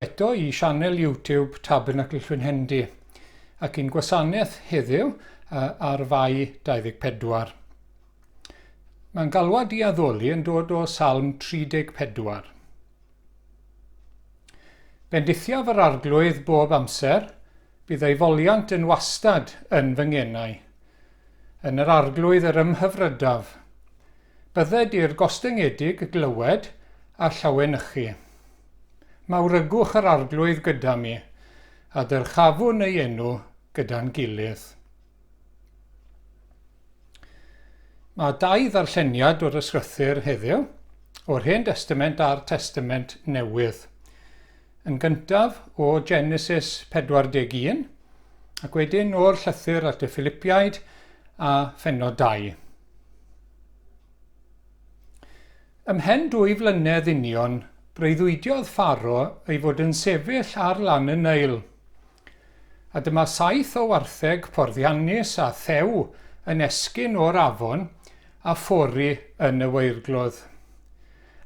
Eto i sianel YouTube Tabernacl Hendi ac un gwasanaeth heddiw ar fai 24. Mae'n galwad i addoli yn dod o Salm 34. Bendithiaf yr arglwydd bob amser, bydd ei foliant yn wastad yn fy ngenau. Yn yr arglwydd yr ymhyfrydaf, bydded i'r gostyngedig glywed a llawenychu. Mawrygwch yr arglwydd gyda mi, a dyrchafwn ei enw gyda'n gilydd. Mae 2 ddarlleniad o'r ysgrythyr heddiw, o'r Hen Destament a'r Testament Newydd. Yn gyntaf o Genesis 41, ac wedyn o'r llythyr at y Philippiaid a Phennod 2. Ymhen 2 flynedd union, breuddwydiodd Pharo ei fod yn sefyll ar lan y Neil, a dyma 7 o wartheg porddiannus a thew yn esgyn o'r afon a phori yn y weirglodd.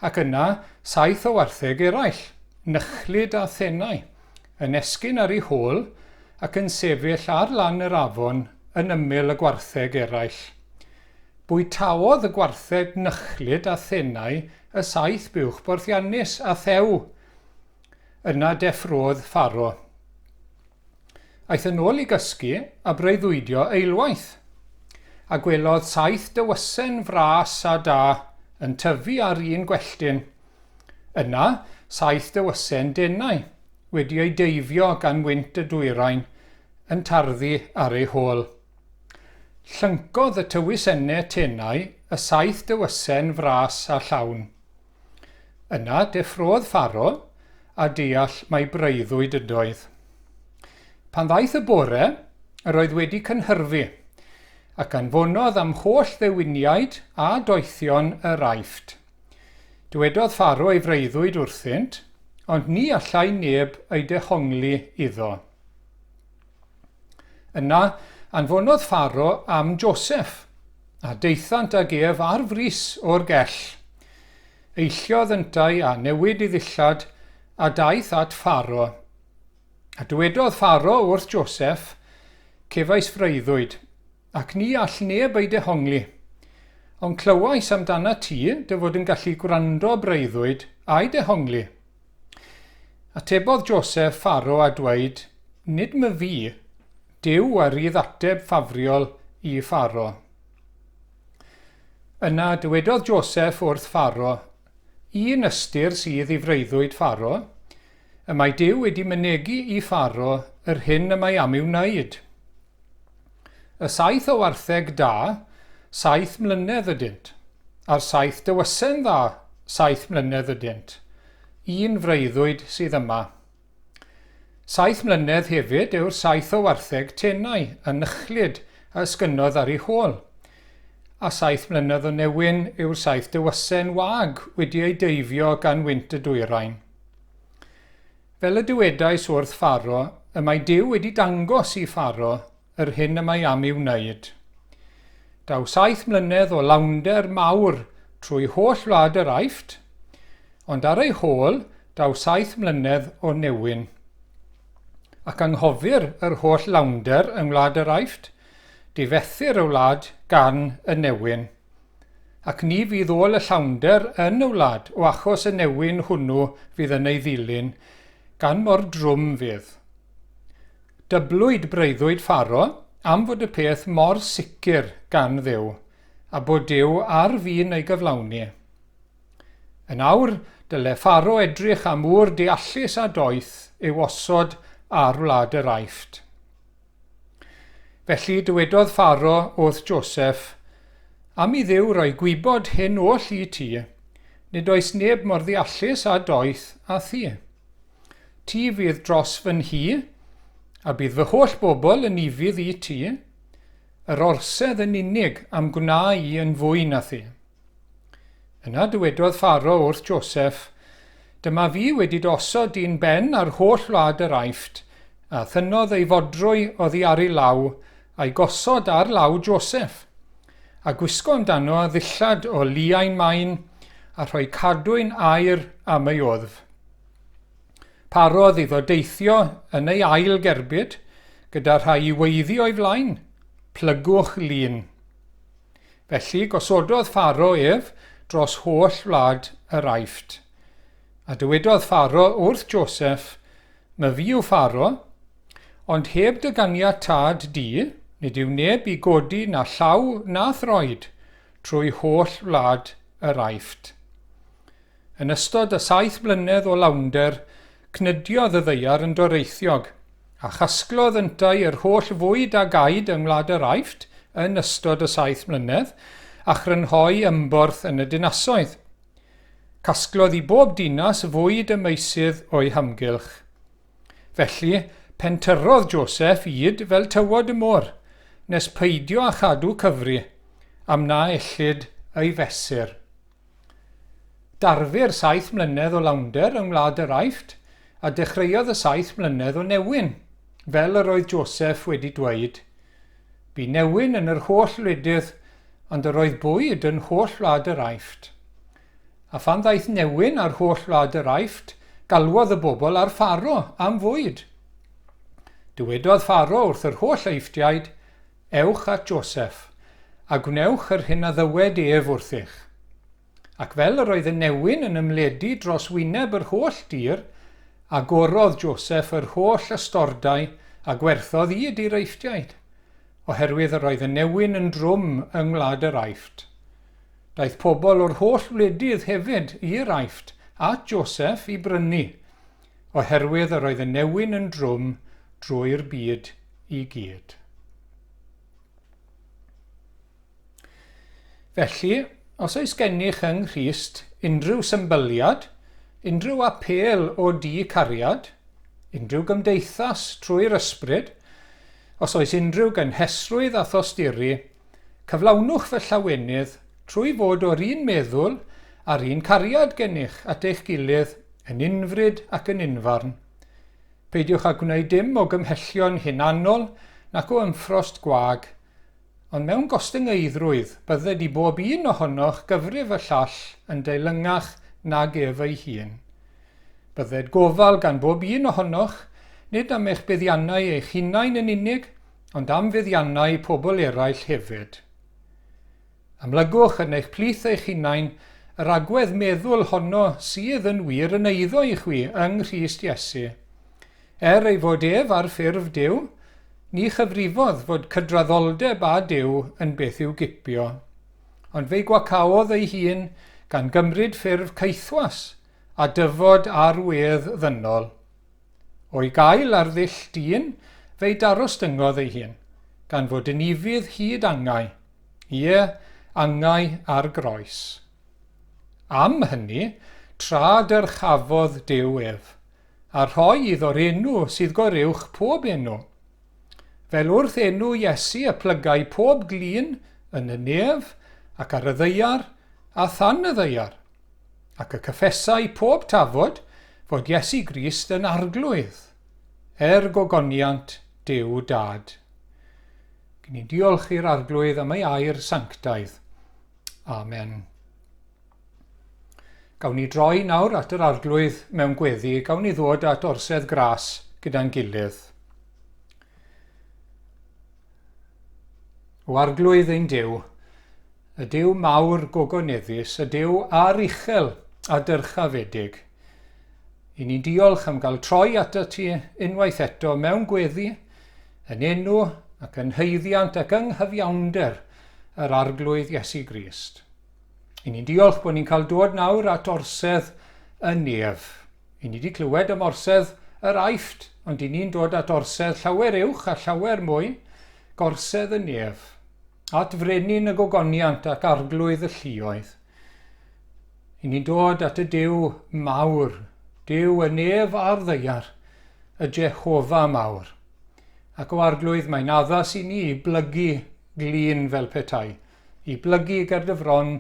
Ac yna 7 o wartheg eraill, nychlyd a thenau, yn esgyn ar ei hôl ac yn sefyll ar lan yr afon yn ymyl y gwartheg eraill. Bwytaodd y gwartheg nychlyd a thenau y 7 buwch porddiannus a thew. Yna deffrodd Pharo. Aeth yn ôl i gysgu a breuddwydio eilwaith, a gwelodd 7 dywysen fras a da yn tyfu ar un gwelltyn. Yna 7 dywysen denau wedi ei deifio gan wynt y dwyrain yn tarddu ar ei hôl. Llyncodd y tywysennau tenau y 7 dywysen fras a llawn. Yna deffrodd Pharo a deall mai breuddwyd ydoedd. Pan ddaeth y bore, yr oedd wedi cynhyrfu, ac anfonodd am holl ddewiniaid a doethion yr Aifft. Dywedodd Pharo ei freuddwyd wrthynt, ond ni allai neb ei dehongli iddo. Yna anfonodd Pharo am Joseff, a deithant ag ef ar frys o'r gell. Eilliodd yntai a newid I ddillad a daeth at Pharo. A dywedodd Pharo wrth Joseff, cefais freuddwyd, ac ni all neb ei dehongli. Ond clywais amdana ti dy fod yn gallu gwrando breuddwyd a'i dehongli. Atebodd Joseff Pharo a dweud, nid my fi, Dyw ar ei ddateb ffafriol I Pharo. Yna dywedodd Joseff wrth Pharo, un ystyr sydd I freuddwyd Pharo, y mae Dyw wedi mynegu I Pharo yr hyn y mae am i'w wneud. Y 7 o wartheg da, 7 mlynedd ydynt, a'r 7 dywysen dda, 7 mlynedd ydynt. Un freuddwyd sydd yma. 7 mlynedd hefyd yw'r 7 o wartheg tenau a nychlyd a ysgynodd ar ei hôl. A 7 mlynedd o newyn yw'r 7 dywysen wag wedi ei deifio gan wynt y dwyrain. Fel y dywedais wrth Pharo, y mae Dyw wedi dangos I Pharo yr hyn y mae am i'w wneud. Daw 7 mlynedd o lawnder mawr trwy holl wlad yr Aifft, ond ar ei hôl daw 7 mlynedd o newyn. Ac anghofir yr holl lawnder yng Ngwlad yr Aifft, difethu'r y wlad gan y newyn. Ac ni fydd ôl y llawnder yn y wlad o achos y newyn hwnnw fydd yn ei ddilyn, gan mor drwm fydd. Dyblwyd breuddwyd Pharo am fod y peth mor sicr gan Dduw, a bod Dyw ar fin ei gyflawni. Yn awr, dyle Pharo edrych am ŵr deallus a doeth i'w osod ar wlad yr Aifft. Felly dywedodd Pharo wrth Joseff, am I Dduw roi gwybod hyn oll I ti, nid oes neb mor ddeallus a doeth a thi. Ti fydd dros fy nhi, a bydd fy holl bobl yn ifydd I ti, yr orsedd yn unig am gwna I yn fwy na thi. Yna dywedodd Pharo wrth Joseff, dyma fi wedi dosod un ben ar holl wlad yr Aifft, a thynodd ei fodrwy oddi ar ei law, a'i gosod ar law Joseff, a gwisgo amdano ddillad o liain main a rhoi cadwyn aur am ei oddf. Parodd iddo deithio yn ei ail gerbyd gyda rhai i weiddi o'i flaen, plygwch lun. Felly gosododd Pharo ef dros holl wlad yr Aifft. A dywedodd Pharo wrth Joseph, my fi yw Pharo, ond heb dy ganiad tad di, nid yw neb i godi na llaw na throed trwy holl wlad yr Aifft. Yn ystod y 7 blynedd o lawnder, cnydiodd y ddeiar yn doreithiog, a chasglodd yntau yr holl fwyd a gaid yng ngwlad yr Aifft yn ystod y 7 mlynedd, a chrynhoi ymborth yn y dinasoedd. Casglodd i bob dinas fwyd y meisydd o'i hamgylch. Felly, pentyrodd Joseph id fel tywod y môr, nes peidio a chadw cyfri, am na ellid ei fesur. Darfu'r 7 mlynedd o lawnder yng ngwlad yr Aifft, a dechreuodd y 7 mlynedd o newyn, fel yr oedd Joseph wedi dweud. Bu newyn yn yr holl wledydd, ond yr oedd bwyd yn holl wlad yr Aifft. A phan ddaeth newyn ar holl wlad yr Aifft, galwodd y bobl ar Pharo am fwyd. Dywedodd Pharo wrth yr holl Aiftiaid, ewch at Joseph, a gwnewch yr hyn a ddywed ef wrthych. Ac fel yr oedd y newyn yn ymledu dros wyneb yr holl dir, agorodd Joseph yr holl ystordau a gwerthodd id i'r Aiftiaid, oherwydd yr oedd y newyn yn drwm yng ngwlad yr Aifft. Daeth pobl o'r holl wledydd hefyd i'r Aifft at Joseph i brynu, oherwydd yr oedd y newyn yn drwm drwy'r byd i gyd. Felly, os oes gennych yng Nghrist unrhyw symbyliad, unrhyw apel o di-cariad, unrhyw gymdeithas trwy'r ysbryd, os oes unrhyw gynhesrwydd a thosturi, cyflawnwch fy llawenydd trwy fod o'r un meddwl a'r un cariad gennych at eich gilydd yn unfryd ac yn unfarn. Peidiwch â gwneud dim o gymhellion hunanol nac o ymffrost gwag, ond mewn gostyngeidrwydd bydded i bob un ohonoch gyfrif y llall yn deilingach nag ef ei hun. Bydded gofal gan bob un ohonoch, nid am eich buddiannau eich hunain yn unig, ond am fuddiannau pobl eraill hefyd. Amlygwch yn eich plith eich hunain yr agwedd meddwl honno sydd yn wir yn eiddo i chwi yng Nghrist Iesu. Ei fod ef ar ffurf Duw, ni chyfrifodd fod cydraddoldeb a Duw yn beth i'w gipio, ond fe gwacaodd ei hun gan gymryd ffurf ceithwas a dyfod ar wedd ddynol. O'i gael ar ddull dyn, fe darostyngodd ei hun, gan fod yn ifydd hyd angau, angau ar groes. Am hynny, trad yr chafodd Duw ef, a rhoi iddo'r enw sydd goruwch pob enw. Fel wrth enw Iesu y plygau pob glin yn y nef ac ar y ddeiar a than y ddeiar, ac y cyffesau pob tafod fod Iesu Grist yn arglwydd, gogoniant Duw Dad. Gyn ni diolch i'r arglwydd am ei air sanctaidd. Amen. Gawn ni droi nawr at yr arglwydd mewn gweddi, gawn ni ddod at orsedd gras gyda'n gilydd. O arglwydd ein Duw, y Duw mawr gogoneddus, y Duw ar uchel a dyrchafedig. I ni diolch am gael troi ato ti unwaith eto mewn gweddi, yn enw ac yn heiddiant ac yng nghyfiawnder yr arglwydd Iesu Grist. I ni diolch bod ni'n cael dod nawr at orsedd y nef. I ni wedi clywed am orsedd yr Aifft, ond i ni'n dod at orsedd llawer uwch a llawer mwy, gorsedd y nef, at frenin y gogoniant ac arglwydd y lluoedd. I ni'n dod at y Duw mawr, Duw y nef a'r ddeiar, y Jehofa mawr. Ac o arglwydd mae'n addas i ni i blygu glin fel petai, i blygu ger dy fron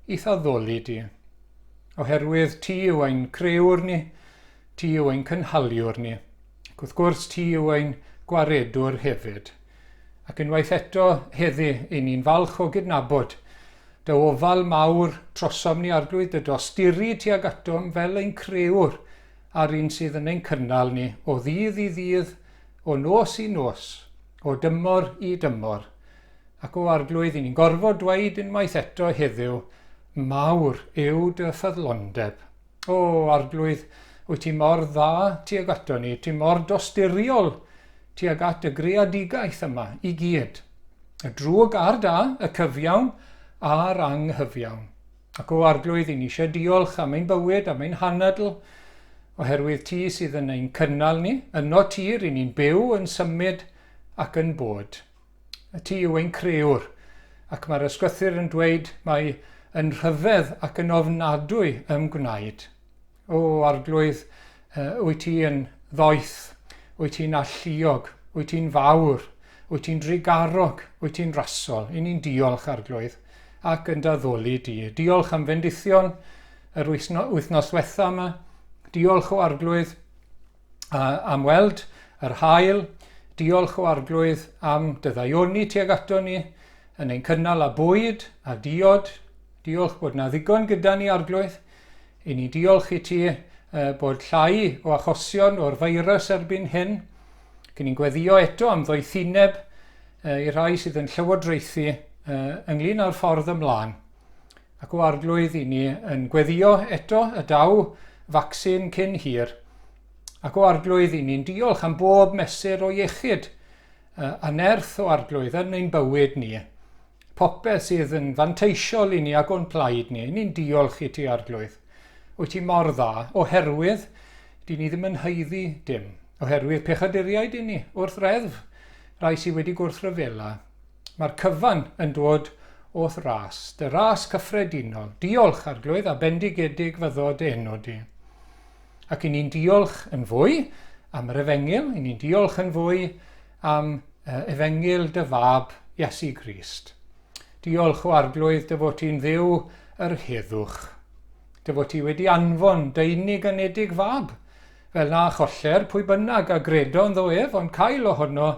i thaddoli di. Oherwydd ti yw ein crewr ni, ti yw ein cynhaliwr ni, ac wrth gwrs ti yw ein gwaredwr hefyd. Ac unwaith eto heddi, i ni'n falch o gydnabod dy ofal mawr trosom ni arglwydd, dy dosturi tuag atom fel ein crewr ar un sydd yn ein cynnal ni o ddydd i ddydd, o nos i nos, o dymor i dymor. Ac o arglwydd, i ni'n gorfod dweud unwaith eto heddiw, mawr yw dy ffyddlondeb. O arglwydd, wyt ti mor dda tuag ato ni, ti mor dosturiol tuag at y greadigaeth yma i gyd. Y drwg a'r da, y cyfiawn a'r anghyfiawn. Ac o arglwydd, i ni eisiau diolch am ein bywyd, am ein hanadl, oherwydd ti sydd yn ein cynnal ni, yno tir i ni'n byw yn symud ac yn bod. Ti yw ein crewr, ac mae'r ysgrythur yn dweud mae yn rhyfedd ac yn ofnadwy ymgwneud. O arglwydd, wyt ti yn ddoeth, wyt ti'n alluog, wyt ti'n fawr, wyt ti'n drigarog, wyt ti'n rasol. I ni'n diolch arglwydd ac yn daddoli di. Diolch am fendithion yr wythnos ddiwetha yma. Diolch o arglwydd am weld yr haul. Diolch o arglwydd am dyddaioni tuag ato ni yn ein cynnal a bwyd a diod. Diolch bod na ddigon gyda ni arglwydd. I ni diolch i ti bod llai o achosion o'r feirws erbyn hyn. Cyn ni'n gweddio eto am ddoethineb i rai sydd yn llywodraethu ynglyn â'r ffordd ymlaen. Ac o arglwydd i ni yn gweddio eto y daw vaccin cyn hir. Ac o arglwydd i ni'n diolch am bob mesur o iechyd a nerth o arglwydd yn ein bywyd ni. Popeth sydd yn fanteisiol i ni ac o'n plaid ni. Ni'n diolch i ti arglwydd. Wyt ti mor dda, oherwydd di ni ddim yn heiddi dim. Oherwydd pechaduriaid i ni wrth reddf, rai sydd wedi gwrthryfela. Mae'r cyfan yn dod o'th ras, dy ras cyffredinol. Diolch arglwydd a bendigedig fyddod enw di. Ac i ni'n diolch yn fwy am yr efengil, i ni'n diolch yn fwy am efengil dy fab Iesu Grist. Diolch o arglwydd dy fod ti'n dduw yr heddwch. Dy fod ti wedi anfon dy unig anedig fab, fel na choller pwy bynnag a gredon ddo ef, ond cael ohono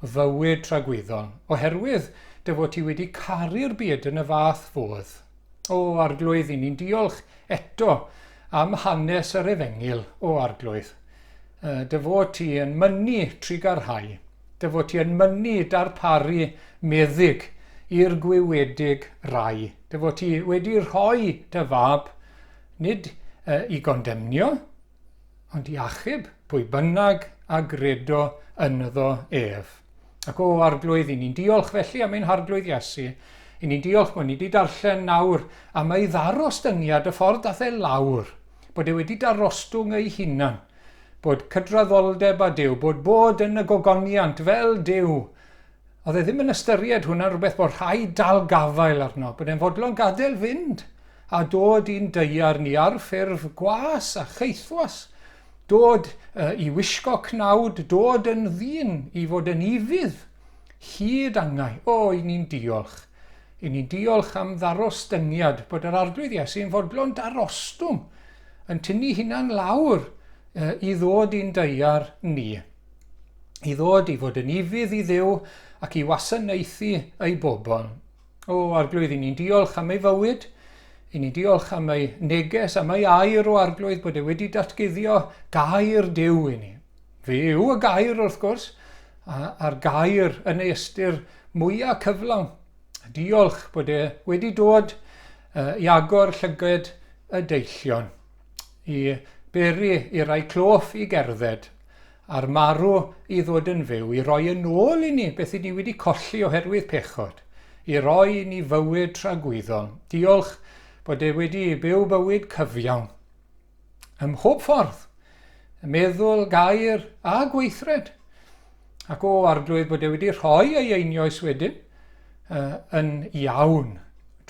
fywyd tragwyddol, oherwydd dy fod ti wedi caru'r byd yn y fath fodd. O arglwydd, i ni'n diolch eto am hanes yr efengil o arglwydd. Dy fod ti yn mynnu trigarhau, dy fod ti yn mynnu darparu meddyg i'r gwywedig rai. Dy fod ti wedi rhoi dy fab, nid i gondemnio, ond i achub pwy bynnag a gredo ynddo ef. Ac o arglwydd, i ni'n diolch felly am ein harglwydd Iesu. I ni'n diolch bod ni wedi darllen nawr am ei ddarostyngiad y ffordd dath e lawr, bod e wedi darostwng ei hunan, bod cydraddoldeb a Dyw, bod yn y gogoniant fel Dyw. Oedd e ddim yn ystyried hwnna rhywbeth bod rhaid dal gafael arno, bod e'n fodlon gadael fynd a dod i'n deiar ni ar ffurf gwas a cheithwas, dod i wisgo cnawd, dod yn ddyn i fod yn ifydd, hyd angau. O, i ni'n diolch. I ni'n diolch am ddarostyngiad, bod yr arglwydd Iesu yn fodlon darostwm, yn tynnu hunan lawr i ddod i'n deiar ni. I ddod i fod yn ifydd i Dduw ac i wasanaethu ei bobl. O, arglwydd, i ni'n diolch am ei fywyd, i ni diolch am ei neges, am ei air o arglwydd, bod e wedi datguddio gair Dyw i ni. Fe yw y gair wrth gwrs, a'r gair yn ei ystyr mwyaf cyflawn. Diolch bod e wedi dod i agor llyged y deillion, i beri i rai cloff i gerdded, a'r marw i ddod yn fyw, i roi yn ôl i ni beth i ni wedi colli oherwydd pechod, i roi i ni fywyd tragwyddol. Diolch bod e wedi byw bywyd cyfiawn. Ym mhob ffordd, meddwl, gair a gweithred. Ac o arglwydd bod e wedi rhoi ei einioes wedyn yn iawn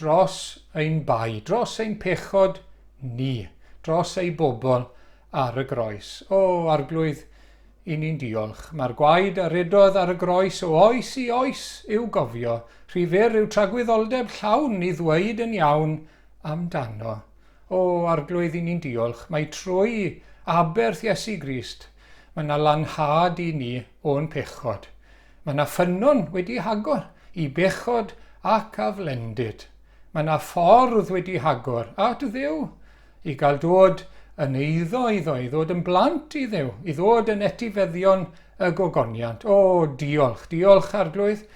dros ein bai, dros ein pechod ni, dros ei bobl ar y groes. O arglwydd, i ni'n diolch. Mae'r gwaed a redodd ar y groes o oes i oes i'w gofio. Rhifer yw tragwyddoldeb llawn i ddweud yn iawn amdano. O arglwydd, i ni'n diolch. Mae trwy aberth Iesu Grist, mae yna lanhad i ni o'n pechod. Mae yna ffynnon wedi hagor i bechod ac aflendid. Mae yna ffordd wedi hagor at Dduw i gael dod yn eiddo iddo, i ddod yn blant i Dduw, i ddod yn etifeddion y gogoniant. O, diolch, diolch Arglwydd.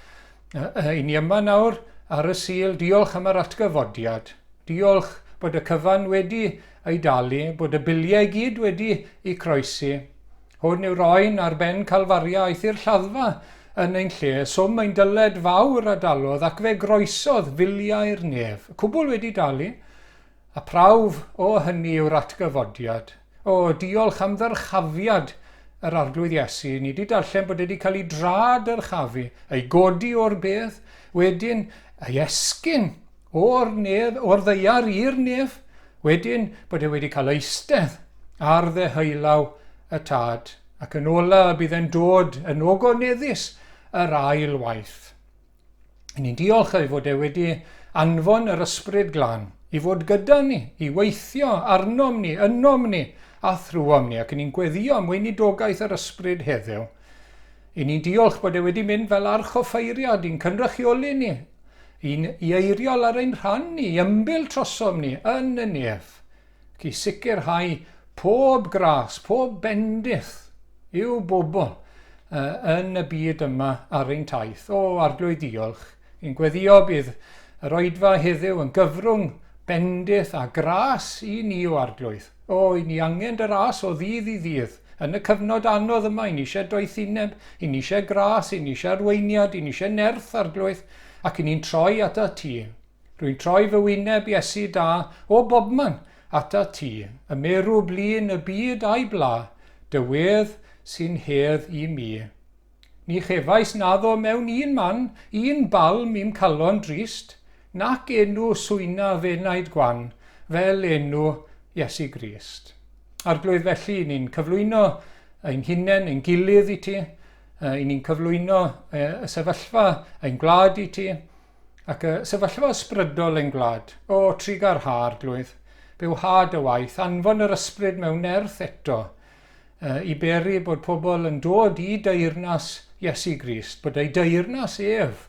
I ni yma nawr ar y Sul, diolch am yr atgyfodiad. Diolch bod y cyfan wedi ei dalu, bod y biliau gyd wedi ei croesi. Hwn yw'r oen ar ben Calfaria aeth i'r lladdfa yn ein lle, swm ein dyled fawr a dalodd ac fe groesodd filiau'r nef. Y cwbl wedi dalu, a prawf o hynny yw'r atgyfodiad. O, diolch am ddyrchafiad yr arglwydd Iesu. Ni wedi darllen bod wedi cael ei drad yrchafu, ei godi o'r bedd, wedyn ei esgyn o'r ddeiar i'r nef, wedyn bod e wedi cael eistedd ar ddeheulaw y tad, ac yn ola bydd e'n dod yn ogoneddus yr ail waith. Ni'n diolch ei fod e wedi anfon yr ysbryd glân i fod gyda ni, i weithio arnom ni, ynom ni a thrwom ni, ac ni'n gweddio am weinidogaeth yr ysbryd heddiw. Ni'n diolch bod e wedi mynd fel archoffeiriad i'n cynrychioli ni, i eiriol ar ein rhan ni, i ymbil trosom ni yn y nef, ac i sicrhau pob gras, pob bendith i'w bobl yn y byd yma ar ein taith. O, arglwydd diolch. Ni'n gweddio bydd yr Oedfa heddiw yn gyfrwng bendith a gras i ni o arglwydd. O, i ni angen dy ras o ddydd i ddydd. Yn y cyfnod anodd yma, i ni eisiau doethineb, i ni eisiau gras, i ni eisiau arweiniad, i ni eisiau nerth arglwydd, ac i ni'n troi at y ti. Rwy'n troi fy wyneb Iesu da o bobman at y ti, y merw blin y byd a'i bla, dywedd sy'n hedd i mi. Ni chefais naddo mewn un man, un balm i'n calon drist, nac enw swyna fenaid gwan, fel enw Iesu Grist. Arglwydd felly, ni'n cyflwyno ein hunain, ein gilydd i ti, ni'n cyflwyno y sefyllfa ein gwlad i ti, ac y sefyllfa ysbrydol ein gwlad. O, trigar ha, arglwydd, byw had y waith, anfon yr ysbryd mewn nerth eto, i beri bod pobl yn dod i deyrnas Iesu Grist, bod ei deyrnas ef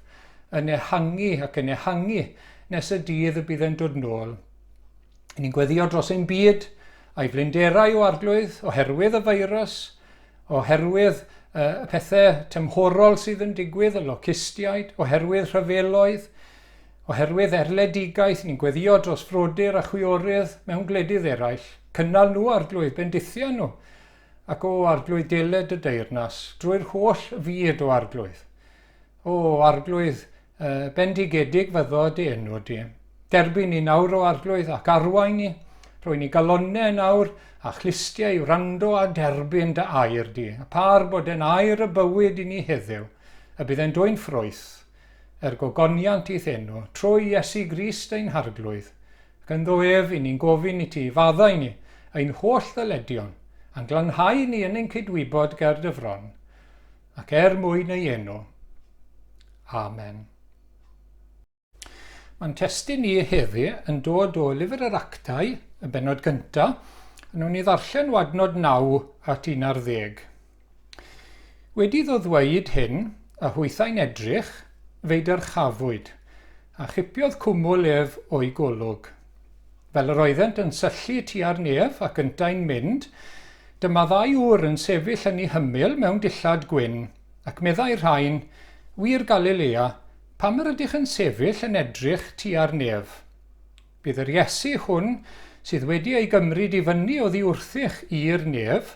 yn ehangu ac yn ehangu nes y dydd y bydd yn dod nôl. Ni'n gweddio dros ein byd a'i flinderau o arglwydd, oherwydd y feirws, oherwydd y pethau tymhorol sydd yn digwydd, y locustiaid, oherwydd rhyfeloedd, oherwydd erledigaeth. Ni'n gweddio dros frodyr a chwiorydd mewn gwledydd eraill. Cynnal nhw arglwydd, bendithio nhw, ac o arglwydd deled y deyrnas, drwy'r holl fyd o arglwydd. O arglwydd bendigedig fyddo dy enw di. Derbyn ni nawr o arglwydd ac arwain ni, rwy ni galonau nawr a chlistiau i wrando a derbyn dy air di. A par bod yn air y bywyd i ni heddiw, y bydd e'n dwy'n ffrwyth, gogoniant i'th enw, trwy Iesu Grist ein harglwydd, ac yn ddoef i ni'n gofyn i ti, faddau ni, ein holl ddyledion, a'n glanhau ni yn ein cydwybod ger dy fron, ac mwyn ei enw. Amen. Mae'n testun ni heddi yn dod o lyfr yr Actau, y bennod gyntaf, yn nhw'n i ddarllen o adnod 9 at 11. Wedi ddweud hyn, a hwythau'n edrych, fe'i dyrchafwyd, a chipiodd cwmwl ef o'i golwg. Fel yr oeddent yn syllu tua'r nef ac yntau'n mynd, dyma 2 ŵr yn sefyll yn ei hymyl mewn dillad gwyn, ac meddai'r rhain, wir Galilea, pam yr ydych yn sefyll yn edrych tua'r nef? Bydd yr Iesu hwn sydd wedi ei gymryd i fyny oddi wrthych i'r nef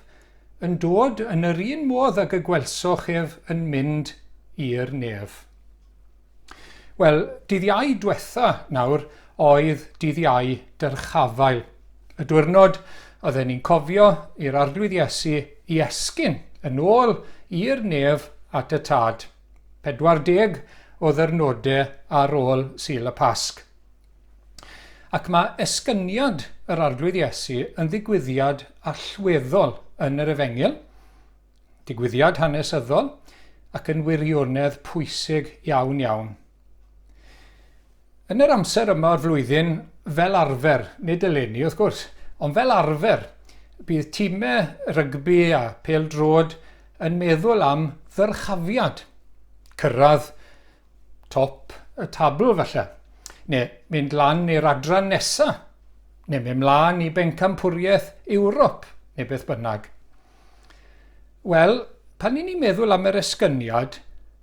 yn dod yn yr un modd ag y gwelsoch ef yn mynd i'r nef. Wel, dydd Iau diwetha nawr oedd dydd Iau dyrchafael. Y diwrnod oedden ni'n cofio i'r arglwydd Iesu i esgyn yn ôl i'r nef at y tad. 40 o ddyrnodau ar ôl Sul y Pasg. Ac mae esgyniad yr arglwydd Iesu yn ddigwyddiad allweddol yn yr Efengyl, digwyddiad hanesyddol, ac yn wirionedd pwysig iawn iawn. Yn yr amser yma o'r flwyddyn, fel arfer, nid eleni wrth gwrs, ond fel arfer, bydd tîmau rygbi a pêl-drod yn meddwl am ddyrchafiad cyrraedd top y tabl falle, neu mynd lan i'r adran nesaf, neu mynd mlaen i bencampwriaeth Ewrop, neu beth bynnag. Wel, pan ni'n meddwl am yr esgyniad,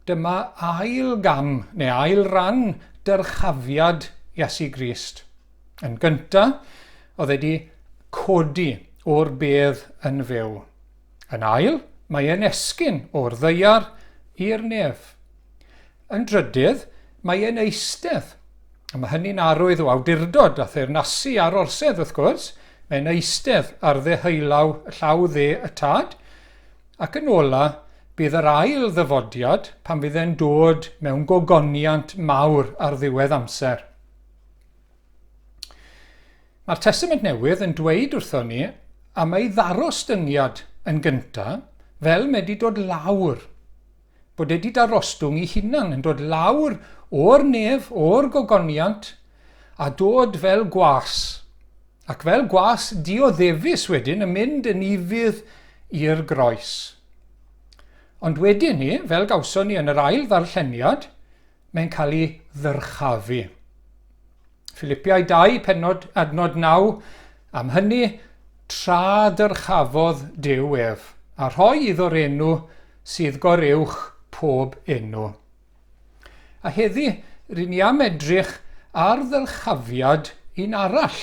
dyma ail gam neu ail ran dyrchafiad Iesu Grist. Yn gyntaf, oedd wedi codi o'r bedd yn fyw. Yn ail, mae e'n esgyn o'r ddaear i'r nef. Yn drydydd, mae e'n eistedd. A mae hynny'n arwydd o awdurdod a theyrnasu ar orsedd wrth gwrs. Mae'n eistedd ar ddeheulaw llaw dde y tad. Ac yn ola, bydd yr ail ddyfodiad pan fydd e'n dod mewn gogoniant mawr ar ddiwedd amser. Mae'r Testament Newydd yn dweud wrthon ni am ei ddarostyniad yn gyntaf fel mae wedi dod lawr. Bod wedi darostwng ei hunan yn dod lawr o'r nef, o'r gogoniant, a dod fel gwas. Ac fel gwas dioddefus wedyn yn mynd yn ifydd i'r groes. Ond wedyn ni, fel gawson ni yn yr ail ddarlleniad, mae'n cael ei ddyrchafu. Filipiau 2, adnod 9, am hynny tra dyrchafodd Duw ef, a rhoi iddo'r enw sydd goruwch pob enw. A heddi, rydyn ni am edrych ar ddyrchafiad un arall,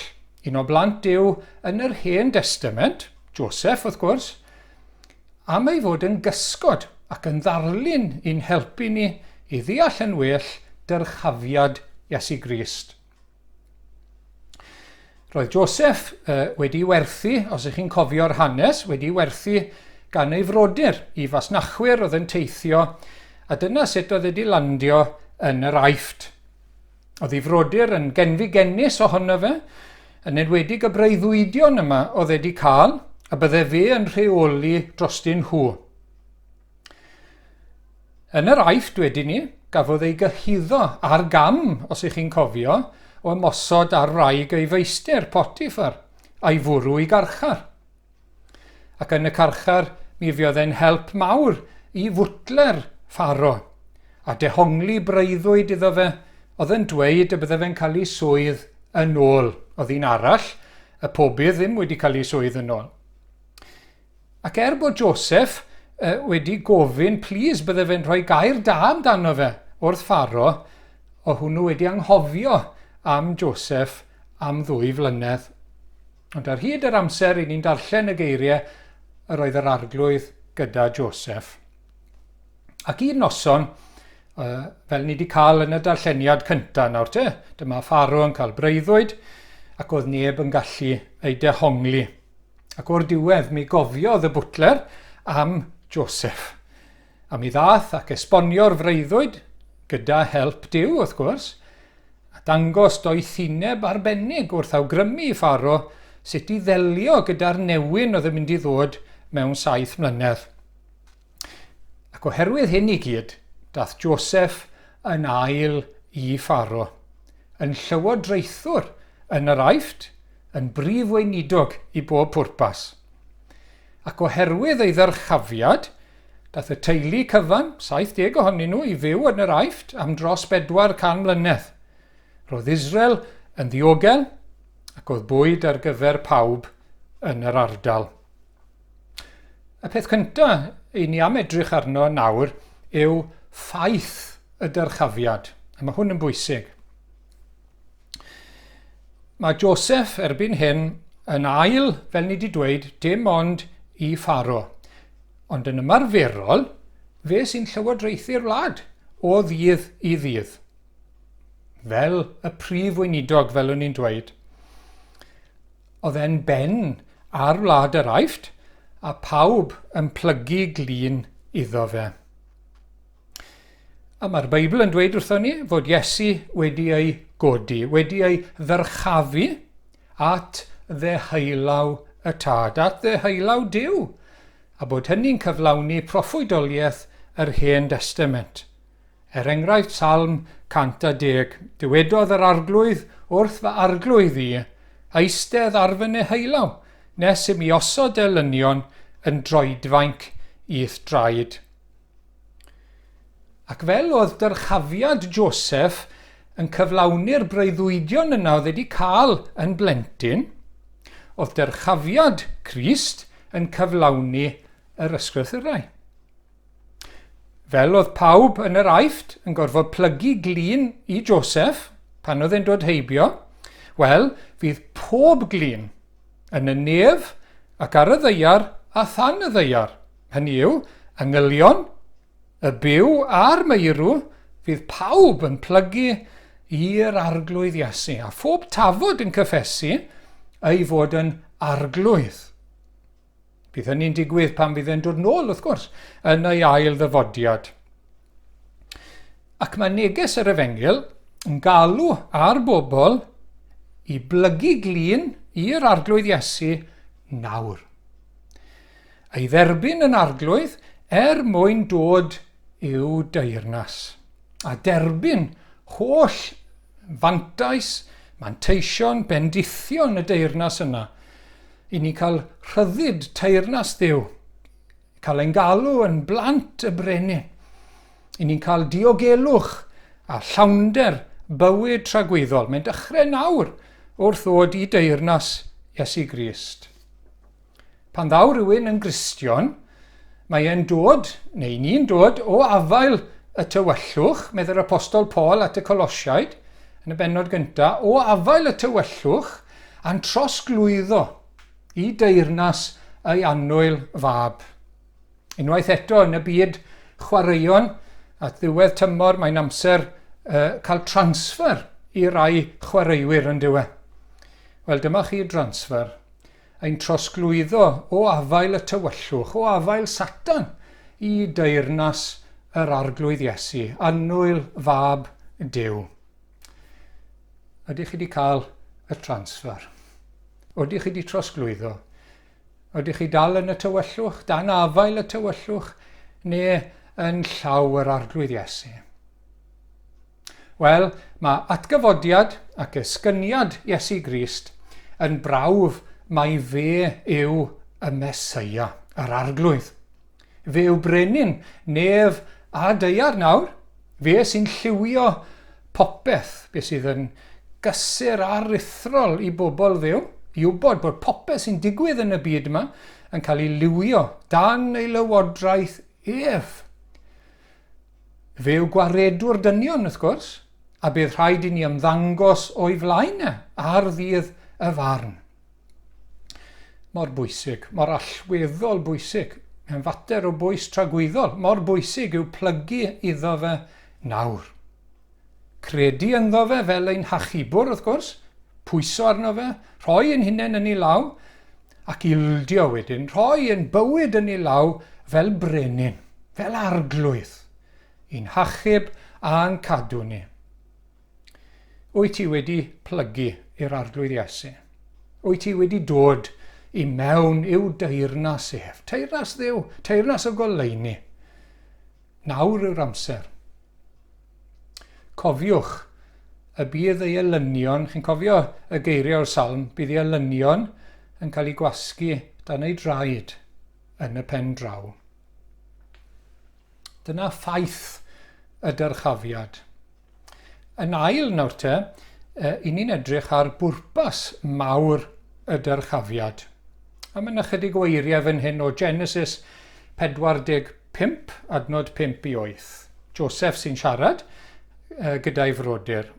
un o blant Duw yn yr Hen Destament, Joseff wrth gwrs, am ei fod yn gysgod ac yn ddarlun i'n helpu ni i ddeall yn well dyrchafiad Iesu Grist. Roedd Joseff wedi werthu, os ych chi'n cofio'r hanes, wedi werthu gan ei frodyr i fasnachwyr oedd yn teithio, a dyna sut oedd wedi landio yn yr Aifft. Oedd ei frodyr yn genfigennus ohono fe, yn enwedig y breuddwydion yma oedd wedi cael, a bydde fe yn rheoli drostyn nhw. Yn yr Aifft wedyn ni, gafodd ei gyhuddo ar gam, os ych chi'n cofio, o ymosod ar wraig ei feistr Potifar, a'i fwrw i garchar. Ac yn y carchar, mi fiodd e'n help mawr i fwtler Pharo, a dehongli breuddwyd iddo fe, oedd yn dweud y bydde fe'n cael ei swydd yn ôl. Oedd un arall, y pobydd ddim wedi cael ei swydd yn ôl. Ac bod Joseff wedi gofyn, plis bydde fe'n rhoi gair da amdano fe wrth Pharo, o hwnnw wedi anghofio am Joseff am 2 flynedd. Ond ar hyd yr amser i ni'n darllen y geiriau, yr oedd yr arglwydd gyda Joseff. Ac un noson, fel ni wedi cael yn y darlleniad cyntaf nawr te, dyma Pharo yn cael breuddwyd, ac oedd neb yn gallu ei dehongli. Ac o'r diwedd mi gofiodd y bwtler am Joseff. A mi ddath ac esbonio'r freuddwyd gyda help Duw wrth gwrs, a dangos doethineb arbennig wrth awgrymu Pharo sut i ddelio gyda'r newyn oedd yn mynd i ddod mewn 7 mlynedd. Ac oherwydd hyn i gyd, dath Joseff yn ail i Pharo, yn llywodraethwr yn yr Aifft, yn brif weinidog i bob pwrpas. Ac oherwydd ei ddyrchafiad, dath y teulu cyfan, 70 ohonyn nhw, i fyw yn yr Aifft am dros 400 mlynedd. Roedd Israel yn ddiogel, ac oedd bwyd ar gyfer pawb yn yr ardal. Y peth cyntaf i ni am edrych arno nawr yw ffaith y dyrchafiad. A mae hwn yn bwysig. Mae Joseff erbyn hyn yn ail, fel ni wedi dweud, dim ond i Pharo. Ond yn ymarferol, fe sy'n llywodraethu'r wlad o ddydd i ddydd. Fel y prif weinidog, fel o'n i'n dweud. Oedd e'n ben ar wlad yr Aifft, a pawb yn plygu glin iddo fe. A mae'r Beibl yn dweud wrthon ni fod Iesu wedi ei godi, wedi ei ddyrchafu at ddeheulaw y tad, at ddeheulaw Duw, a bod hynny'n cyflawni proffwydoliaeth yr Hen Destament. Enghraifft Salm 110, dywedodd yr arglwydd wrth fy arglwydd i, eistedd ar fy neheulaw, nes i mi osod elynion yn droedfainc i'th draed. Ac fel oedd dyrchafiad Joseff yn cyflawni'r breuddwydion yna oedd wedi cael yn blentyn, oedd dyrchafiad Crist yn cyflawni yr ysgrythurau. Fel oedd pawb yn yr Aifft yn gorfod plygu glin i Joseff pan oedd e'n dod heibio, wel, fydd pob glin yn y nef ac ar y ddaear a than y ddaear. Hynny yw, angylion, y byw a'r meirw, fydd pawb yn plygu i'r arglwydd Iesu. A phob tafod yn cyffesu ei fod yn arglwydd. Bydd hynny'n digwydd pan bydd e'n dod nôl, wrth gwrs, yn ei ail ddyfodiad. Ac mae neges yr Efengyl yn galw ar bobl i blygu glin i'r arglwydd Iesu nawr. Ei dderbyn yn arglwydd mwyn dod i'w deyrnas. A derbyn holl fantais, manteision, bendithion y deyrnas yna. I ni cael rhyddid teyrnas Dduw. Cael ein galw yn blant y brenin. I ni'n cael diogelwch a llawnder bywyd tragweddol. Mae'n dechrau nawr wrth ddod i deyrnas Iesu Grist. Pan ddaw rhywun yn Gristion, mae e'n dod, neu ni'n dod, o afael y tywyllwch, medde'r apostol Paul at y Colosiaid, yn y bennod gyntaf, o afael y tywyllwch a'n trosglwyddo i deyrnas ei annwyl fab. Unwaith eto yn y byd chwaraeon, at ddiwedd tymor mae'n amser cael transfer i rai chwaraewyr yn diwedd. Wel, dyma chi transfer. Ein trosglwyddo o afael y tywyllwch, o afael Satan, i deyrnas yr arglwydd Iesu, annwyl fab Duw. Ydych chi wedi cael y transfer? Ydych chi wedi trosglwyddo? Ydych chi dal yn y tywyllwch, dan afael y tywyllwch, neu yn llaw yr arglwydd Iesu? Wel, mae atgyfodiad ac esgyniad Iesu Grist yn brawf mai fe yw y Meseia, yr arglwydd. Fe yw brenin, nef a deiar nawr. Fe sy'n lliwio popeth, be sydd yn gysur a rithrol i bobl Dduw, i wybod bod popeth sy'n digwydd yn y byd yma yn cael ei liwio dan ei lywodraeth ef. Fe yw gwaredwr dynion, wrth gwrs, a bydd rhaid i ni ymddangos o'i flaen ar ddydd y farn. Mor bwysig, mor allweddol bwysig, yn fater o bwys tragweddol, mor bwysig yw plygu iddo fe nawr. Credu ynddo fe fel ein hachubwr, wrth gwrs, pwyso arno fe, rhoi ein hunain yn ei law, ac ildio wedyn, rhoi ein bywyd yn ei law fel brenin, fel arglwydd, i'n hachub a'n cadw ni. Wyt ti wedi plygu i'r arglwydd Iesu? Wyt ti wedi dod i mewn i'w deyrnas ef? Teyrnas Dduw, teyrnas o goleuni. Nawr yw'r amser. Cofiwch y bydd ei elynion, chi'n cofio y geiriau o'r salm, bydd ei elynion yn cael ei gwasgu dan ei draed yn y pen draw. Dyna ffaith y dyrchafiad. Yn ail nawr te, i ni'n edrych ar bwrpas mawr y dyrchafiad. A mae'n ychydig o eiriau fan hyn o Genesis 45, adnod 5 i 8. Joseff sy'n siarad gyda'i frodyr.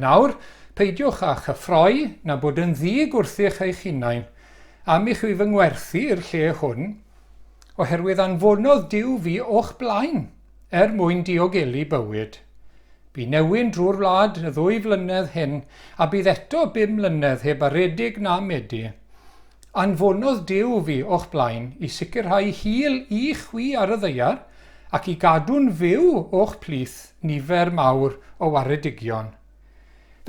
Nawr, peidiwch â chyffroi na bod yn ddig wrthych eich hunain am eich fy ngwerthu'r lle hwn, oherwydd anfonodd Duw fi o'ch blaen mwyn diogelu bywyd. Bu newyn drwy'r wlad y 2 flynedd hyn, a bydd eto 5 mlynedd heb aredig na medi. Anfonodd Duw fi o'ch blaen i sicrhau hil i chwi ar y ddaear, ac i gadw'n fyw o'ch plith nifer mawr o waredigion.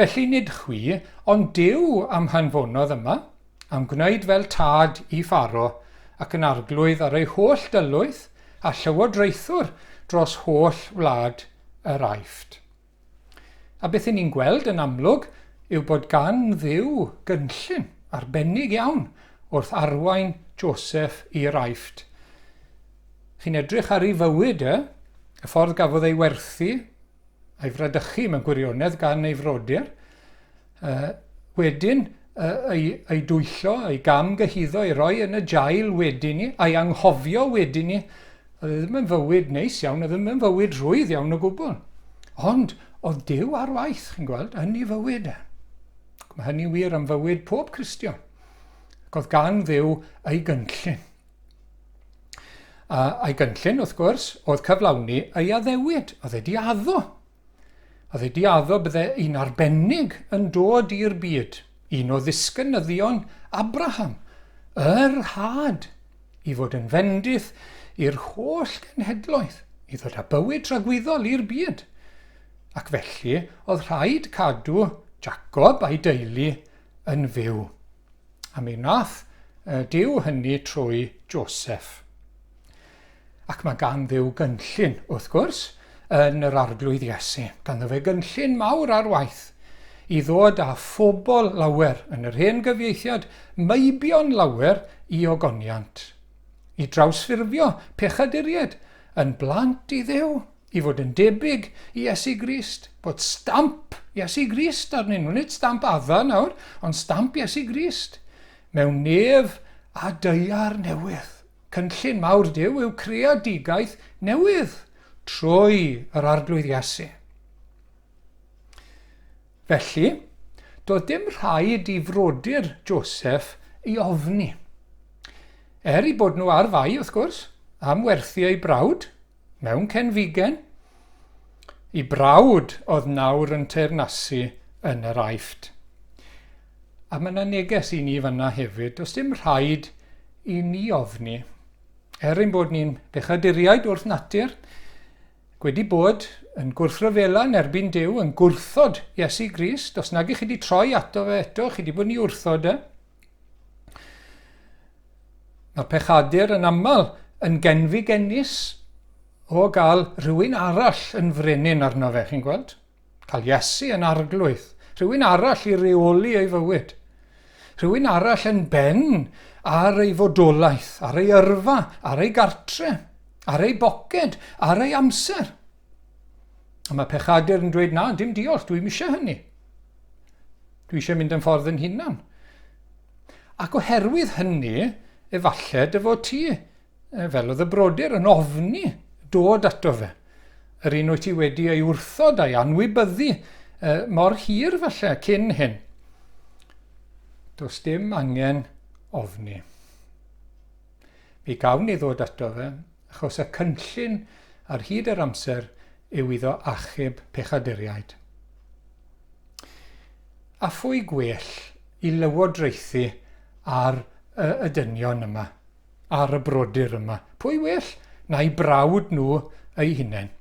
Felly nid chwi, ond Duw am hanfonodd yma, am gwneud fel tad i Pharo, ac yn arglwydd ar ei holl dylwyth a llywodraethwr dros holl wlad yr Aifft. A beth ni'n gweld yn amlwg yw bod gan Dduw gynllun arbennig iawn wrth arwain Joseff i'r Aifft. Chi'n edrych ar ei fywyd Y ffordd gafodd ei werthu, a'i fradychu mewn gwirionedd gan ei frodyr, wedyn ei dwyllo, ei gamgyhuddo, ei roi yn y jail wedyn ni, a'i anghofio wedyn ni. Oedd e ddim yn fywyd neis iawn, oedd e ddim yn fywyd rwydd iawn o gwbl. Ond oedd Duw ar waith, chi'n gweld, yn ei fywyd e. Mae hynny wir am fywyd pob Cristion. Ac oedd gan Dduw ei gynllun. A'i gynllun, wrth gwrs, oedd cyflawni ei addewid. Oedd e di addo. Oedd e di addo bydde un arbennig yn dod i'r byd. Un o ddisgynyddion Abraham. Yr had i fod yn fendith i'r holl genhedloedd, i ddod â bywyd tragwyddol i'r byd. Ac felly, oedd rhaid cadw Jacob a'i deulu yn fyw. A mi wnaeth Duw hynny trwy Joseff. Ac mae gan Dduw gynllun, wrth gwrs, yn yr arglwydd Iesu. Ganddo fe gynllun mawr ar waith i ddod â phobl lawer yn yr hen gyfieithiad, meibion lawer i ogoniant. I drawsffurfio pechaduriaid yn blant i Dduw, i fod yn debyg i Iesu Grist, bod stamp Iesu Grist arnyn nhw, nid stamp adda nawr, ond stamp Iesu Grist, mewn nef a deiar newydd. Cynllun mawr Duw yw creadigaeth newydd trwy yr arglwydd Iesu. Felly, doedd dim rhaid i frodyr Joseff i ofni. I bod nhw ar fai, wrth gwrs, am werthu ei brawd, mewn cenfigen, i brawd oedd nawr yn teyrnasu yn yr Aifft. A mae yna neges i ni fanna hefyd, does dim rhaid i ni ofni. Ein bod ni'n bechaduriaid wrth natur, wedi bod yn gwrthryfela yn erbyn Duw, yn gwrthod Iesu Grist, os nag chi wedi troi ato fe eto, chi wedi bod ni wrthod e. Mae'r pechadur yn aml yn genfigenus o gael rhywun arall yn frenin arno fe, chi'n gweld? Cael Iesu yn arglwydd, rhywun arall i reoli ei fywyd. Rhywun arall yn ben ar ei fodolaeth, ar ei yrfa, ar ei gartre, ar ei boced, ar ei amser. A mae pechadur yn dweud, na, dim diolch, dwi'n eisiau hynny. Dwi eisiau mynd yn ffordd yn hunan. Ac oherwydd hynny, efallai dy fod ti, fel oedd y brodyr, yn ofni dod ato fe. Yr un wyt ti wedi ei wrthod a'i anwybyddu mor hir falle cyn hyn. Does dim angen ofni. Mi gawn ni ddod ato fe, achos y cynllun ar hyd yr amser yw iddo achub pechaduriaid. A phwy gwell i lywodraethu ar y dynion yma, ar y brodyr yma. Pwy well na'i brawd nhw ei hunain.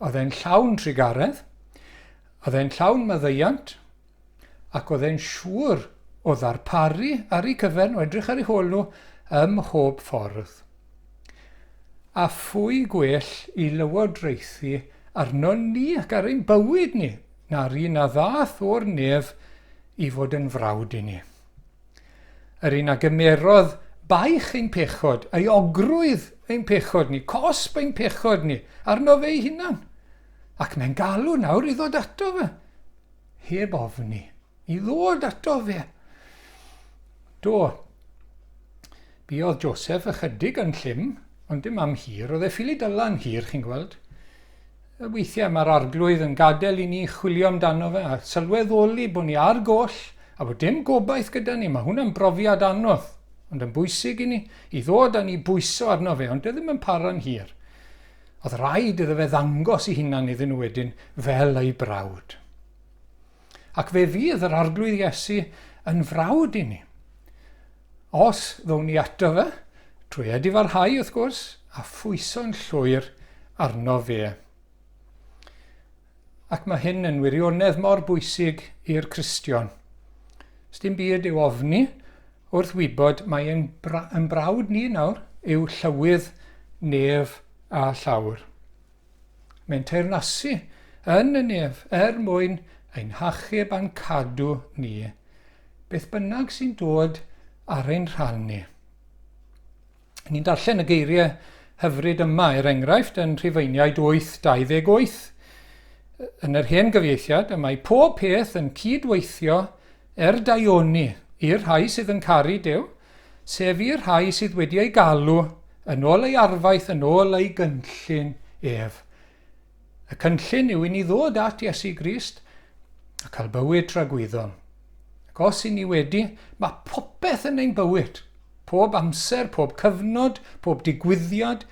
Oedd e'n llawn trigaredd, oedd e'n llawn maddeiant, ac oedd e'n siŵr o ddarparu ar ei cyfer, o edrych ar ei hôl nhw, ym mhob ffordd. A phwy gwell i lywodraethu arno ni ac ar ein bywyd ni, na'r un a ddath o'r nef i fod yn frawd i ni. Yr un a gymerodd baich ein pechod, ei ogrwydd ein pechod ni, cosb ein pechod ni, arno fe ei hunan. Ac mae'n galw nawr i ddod ato fe, heb ofni, i ddod ato fe. Do, buodd Joseff ychydig yn llym, ond dim am hir, oedd e ffili dylan hir, chi'n gweld. Weithiau mae'r arglwydd yn gadael i ni chwilio amdano fe, a sylweddoli bod ni ar goll, a bod dim gobaith gyda ni. Mae hwnna'n brofiad anodd, ond yn bwysig i ni, i ddod â ni bwyso arno fe, ond e ddim yn para'n hir. Oedd rhaid iddo fe ddangos i hunan iddyn nhw wedyn fel ei brawd. Ac fe fydd yr arglwydd Iesu yn frawd i ni. Os ddown ni ato fe, trwy edifarhau wrth gwrs, a phwyso'n llwyr arno fe. Ac mae hyn yn wirionedd mor bwysig i'r Cristion. Os dim byd i'w ofni wrth wybod mae ein brawd ni nawr yw llywydd, nef a llawr. Mae'n teyrnasu yn y nef mwyn ein hachub a'n cadw ni, beth bynnag sy'n dod ar ein rhan ni. Ni'n darllen y geiriau hyfryd yma, enghraifft yn Rhufeiniaid 8:28. Yn yr hen gyfieithiad, y mae pob peth yn cydweithio daioni i'r rhai sydd yn caru Duw, sef i'r rhai sydd wedi ei galw yn ôl ei arfaith, yn ôl ei gynllun ef. Y cynllun yw i ni ddod at Iesu Grist a cael bywyd tragwyddol. Ac os i ni wedi, mae popeth yn ein bywyd, pob amser, pob cyfnod, pob digwyddiad,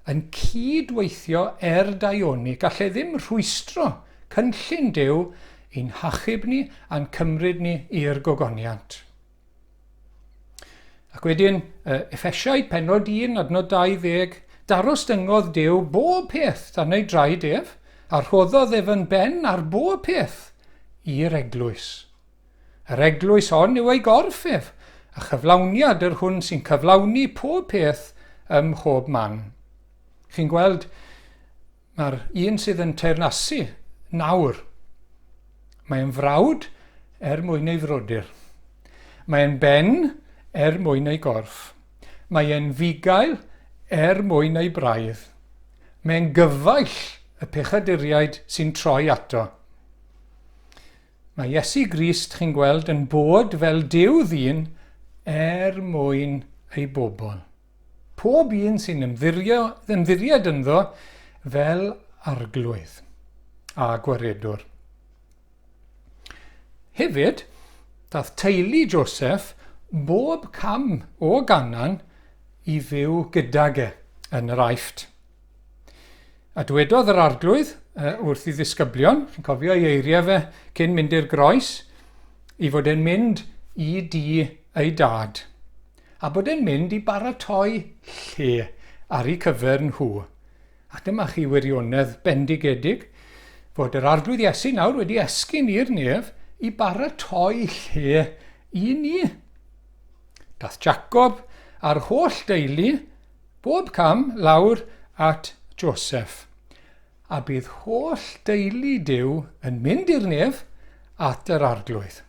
yn cydweithio daioni. Gallai ddim rhwystro cynllun Duw i'n hachub ni a'n cymryd ni i'r gogoniant. Ac wedyn, Effesiaid pennod 1, adnod 20, darostyngodd Duw bob peth tan ei draed ef, a rhoddodd ef yn ben ar bob peth i'r eglwys. Yr eglwys hon yw ei gorff ef, a chyflawniad yr hwn sy'n cyflawni pob peth ym mhob man. Chi'n gweld, mae'r un sydd yn teyrnasu nawr. Mae'n frawd mwyn ei frodyr. Mae'n ben mwyn ei gorff. Mae'n fugail mwyn ei braidd. Mae'n gyfaill y pechaduriaid sy'n troi ato. Mae Iesu Grist, chi'n gweld, yn bod fel Duw ddyn mwyn ei bobl. Pob un sy'n ymddiried ynddo fel arglwydd a gwaredwr. Hefyd, daeth teulu Joseff bob cam o Ganan i fyw gydag yn yr Aifft. A dywedodd yr arglwydd wrth i ddisgyblion, chi'n cofio ei eiriau fe cyn mynd i'r groes, i fod e'n mynd i dŷ ei dad, a bod e'n mynd i baratoi lle ar ei cyfer nhw. A dyma chi wirionedd bendigedig fod yr arglwydd Iesu nawr wedi esgyn i'r nef i baratoi lle i ni. Daeth Jacob a'r holl deulu bob cam lawr at Joseff, a bydd holl deulu Duw yn mynd i'r nef at yr arglwydd.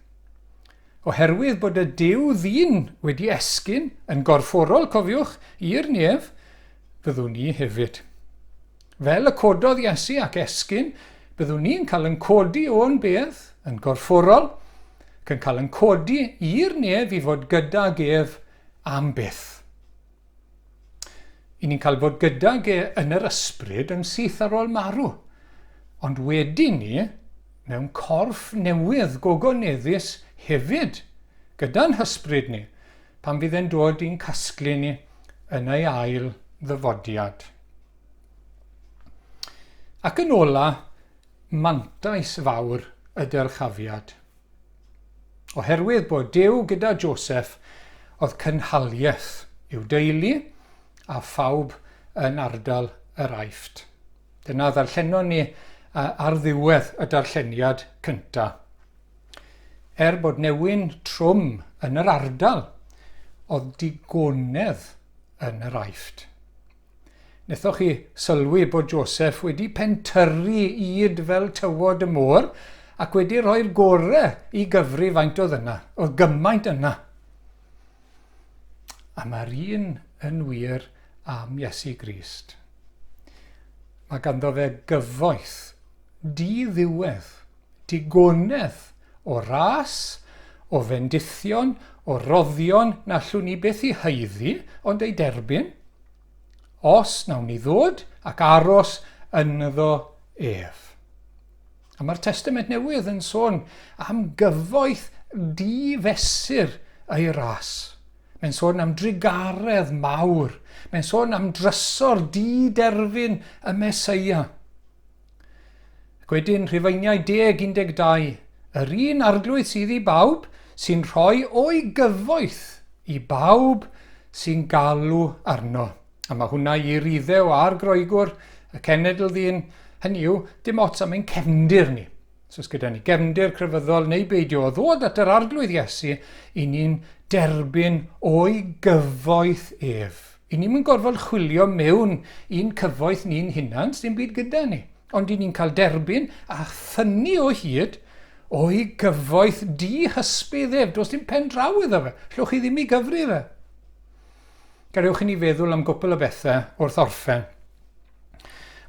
Oherwydd bod y Duw ddyn wedi esgyn yn gorfforol, cofiwch, i'r nef, byddwn ni hefyd. Fel y cododd Iesu ac esgyn, byddwn ni'n cael yn codi o'n bedd yn gorfforol, ac yn cael yn codi i'r nef i fod gydag ef am byth. I ni'n cael fod gydag yn yr ysbryd yn syth ar ôl marw, ond wedyn ni mewn corff newydd gogoneddus hefyd, gyda'n hysbryd ni, pan fydd e'n dod i'n casglu ni yn ei ail ddyfodiad. Ac yn ola, mantais fawr y dyrchafiad. Oherwydd bod Duw gyda Joseff, oedd cynhaliaeth i'w deulu a phawb yn ardal yr Aifft. Dyna ddarllenon ni ar ddiwedd y darlleniad cyntaf. Bod newyn trwm yn yr ardal, oedd digonedd yn yr Aifft. Nethoch chi sylwi bod Joseff wedi pentyrru yd fel tywod y môr ac wedi rhoi'r gorau i gyfri faint oedd yna, oedd gymaint yna. A mae'r un yn wir am Iesu Grist. Mae ganddo fe gyfoeth, di-ddiwedd, digonedd o ras, o fendithion, o roddion na allwn ni beth i heiddi, ond ei derbyn, os nawn ni ddod ac aros ynddo ef. A mae'r Testament Newydd yn sôn am gyfoeth di-fesur ei ras. Mae'n sôn am drigaredd mawr. Mae'n sôn am drysor di-derfyn y Meseia. Ac wedyn Rhufeiniaid 10:12, yr un arglwydd sydd i bawb sy'n rhoi o'i gyfoeth i bawb sy'n galw arno. A mae hwnna i'r iddew a'r groegwr, y cenedl ddyn, hynny yw, dim ots am ein cefndir ni. So os gyda ni gefndir crefyddol neu beidio o ddod at yr arglwydd Iesu, i ni'n derbyn o'i gyfoeth ef. I ni'n gorfod chwilio mewn un cyfoeth ni'n hunan, sy'n byd gyda ni. Ond i ni'n cael derbyn a thynnu o hyd o'i gyfoeth di-hysbydd ef. Does dim pen draw iddo fe. Llwch chi ddim i gyfri fe. Gadewch i ni feddwl am gwpl o bethau wrth orffen.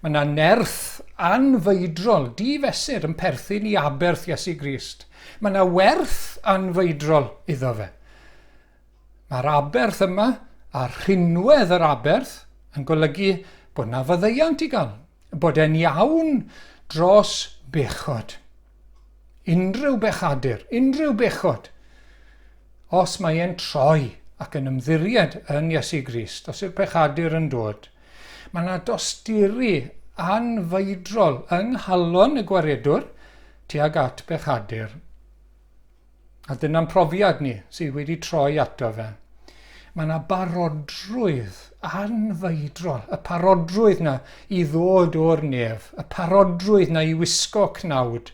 Mae yna nerth anfeidrol, difesur yn perthyn i aberth Iesu Grist. Mae yna werth anfeidrol iddo fe. Mae'r aberth yma, a rhinwedd yr aberth, yn golygu bod yna faddeuant i gael, bod e'n iawn dros bechod. Unrhyw bechadur, unrhyw bechod, os mae e'n troi ac yn ymddiried yn Iesu Grist, os yw'r bechadur yn dod, mae yna dosturi anfeidrol yng nghalon y gwaredwr tuag at bechadur. A dyna'n profiad ni sydd wedi troi ato fe. Mae yna barodrwydd anfeidrol, y parodrwydd na i ddod o'r nef, y parodrwydd na i wisgo cnawd,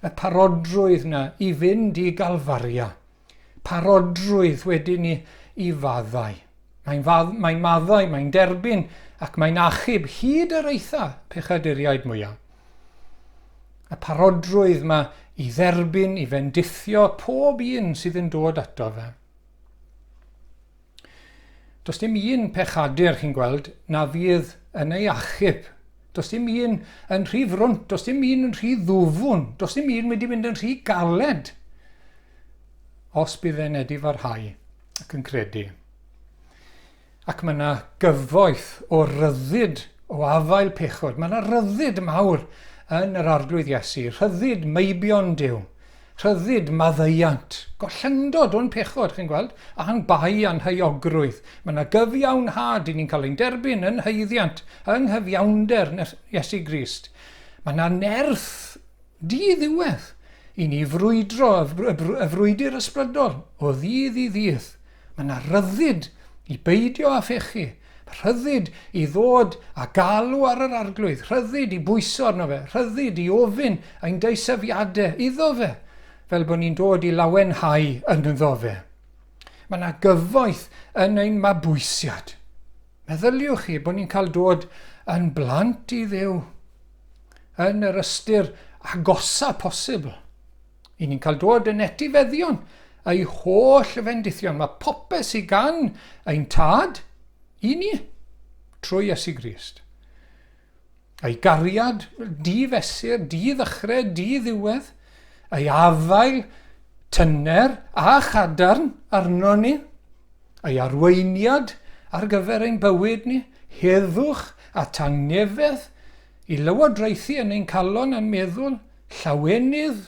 y parodrwydd na i fynd i Galfaria, parodrwydd wedyn ni i faddau. Mae'n maddau, mae'n derbyn ac mae'n achub hyd yr eitha pechaduriaid mwyaf. Y parodrwydd yma i dderbyn, i fendithio pob un sydd yn dod ato fe. Does dim un pechadur, chi'n gweld, na fydd yn ei achub. Does dim un yn rhy frwnt, does dim un yn rhy ddwfwn, does dim un wedi mynd yn rhy galed, os bydd e'n wedi farhau ac yn credu. Ac mae yna gyfoeth o ryddid o afael pechod. Mae yna ryddid mawr yn yr arglwydd Iesu, rhyddid meibion Duw, rhyddid maddeuant, gollyndod o'n pechod, chi'n gweld, a'n bai a'n hyogrwydd. Mae yna gyfiawnhad i ni'n cael ein derbyn yn haeddiant, yng nghyfiawnder Iesu Grist. Mae yna nerth di-ddiwedd i ni frwydro, y frwydr ysbrydol, o ddydd i ddydd. Mae yna ryddid i beidio a phechu, rhyddid i ddod a galw ar yr arglwydd, rhyddid i bwyso arno fe, rhyddid i ofyn ein deisyfiadau iddo fe, fel bod ni'n dod i lawenhau yn iddo fe. Mae yna gyfoeth yn ein mabwysiad. Meddyliwch chi bod ni'n cael dod yn blant i Dduw, yn yr ystyr agosa posibl. I ni'n cael dod yn etifeddion, ei holl fendithion. Mae popeth sydd gan ein tad i ni trwy Iesu Grist. Ei gariad di-fesur, di-ddychrau, di-ddiwedd, ei afael, tyner a chadarn arno ni, ei arweiniad ar gyfer ein bywyd ni, heddwch a tangnefedd, i lywodraethu yn ein calon yn meddwl, llawenydd,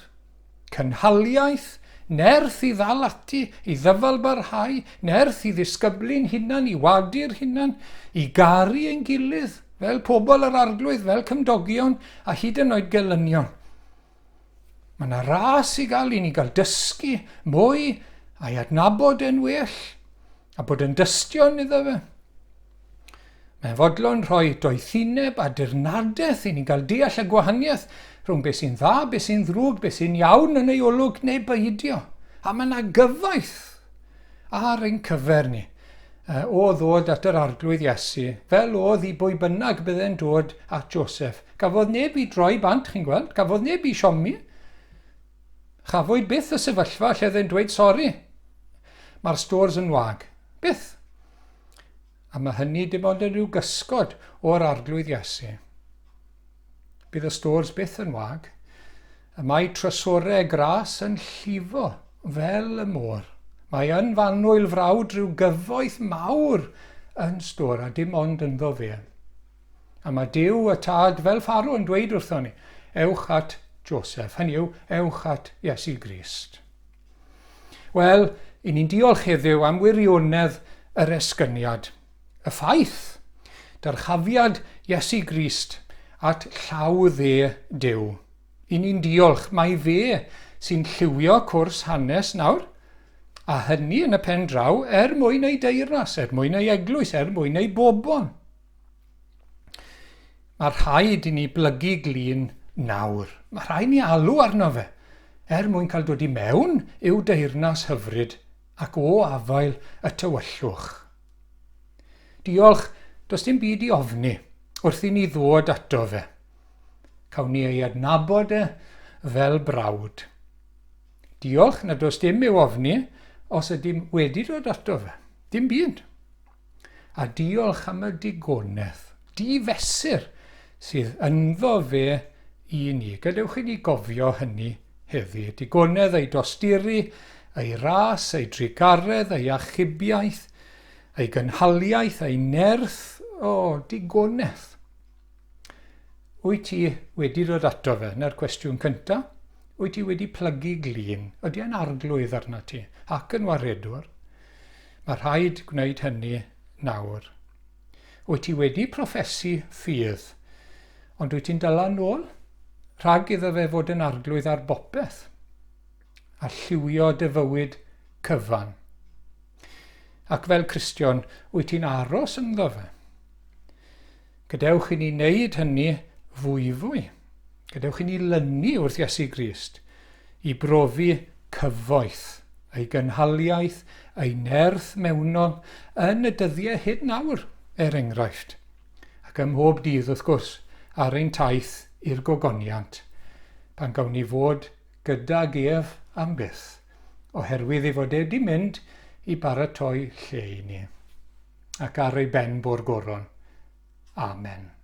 cynhaliaeth, nerth i ddal ati, i ddyfal barhau, nerth i ddisgyblu'n hunan, i wadu'r hunan, i garu ein gilydd, fel pobl yr arglwydd, fel cymdogion a hyd yn oed gelynion. Mae yna ras i gael i ni gael dysgu mwy a'i adnabod yn well a bod yn dystion iddo fe. Mae'n fodlon rhoi doethineb a dirnadaeth i ni gael deall y gwahaniaeth rhwng beth sy'n dda, beth sy'n ddrwg, beth sy'n iawn yn ei olwg neu beidio. A mae yna gyfaith ar ein cyfer ni o ddod at yr arglwydd Iesu, fel oedd i bwy bynnag bydde'n dod at Joseff. Gafodd neb i droi bant, chi'n gweld, gafodd neb i siomi. Chafwyd byth y sefyllfa lle ddyn dweud sori. Mae'r stôrs yn wag. Byth. A mae hynny dim ond yn rhyw gysgod o'r arglwydd Iesu. Bydd y stôrs byth yn wag. Y mae trysorau gras yn llifo fel y môr. Mae yn fanwyl frawd rhyw gyfoeth mawr yn stôr a dim ond ynddo fe. A mae Duw y tad fel Pharo yn dweud wrtho ni, ewch at Joseff, hynny yw, ewch at Iesu Grist. Wel, i ni'n diolch heddiw am wirionedd yr esgyniad. Y ffaith, dyrchafiad Iesu Grist at llaw dde Duw. I ni'n diolch, mae fe sy'n lliwio cwrs hanes nawr, a hynny yn y pen draw mwyn ei deyrnas, mwyn ei eglwys, mwyn ei bobl. Mae rhaid i ni blygu glin nawr. Mae rhaid ni alw arno fe, mwyn cael dod i mewn i'w deyrnas hyfryd ac o afael y tywyllwch. Diolch, does dim byd i ofni wrth i ni ddod ato fe. Cawn ni ei adnabod fel brawd. Diolch nad oes dim i'w ofni os ydym wedi dod ato fe. Dim byd. a diolch am y digonedd, difesur sydd ynddo fe i ni. Gadewch i ni gofio hynny heddi. Digonedd ei dosturi, ei ras, ei drigaredd, ei achubiaeth, ei gynhaliaeth, ei nerth, digonedd. Wyt ti wedi dod ato fe? Na'r cwestiwn cyntaf. Wyt ti wedi plygu glin? Ydy e'n arglwydd arna ti? Ac yn waredwr? Mae rhaid gwneud hynny nawr. Wyt ti wedi proffesu ffydd? Ond wyt ti'n dala nôl? Rhag iddo fe fod yn arglwydd ar bopeth? A lliwio dy fywyd cyfan? Ac fel Cristion, wyt ti'n aros ynddo fe? Gadewch i ni wneud hynny fwy. Gadewch i ni lynu wrth Iesu Grist i brofi cyfoeth, ei gynhaliaeth, ei nerth mewnol yn y dyddiau hyd nawr, enghraifft. Ac ym mhob dydd, wrth gwrs, ar ein taith i'r gogoniant, pan gawn ni fod gydag ef am byth, oherwydd ei fod wedi mynd i baratoi lle i ni. Ac ar ei ben bo'r goron. Amen.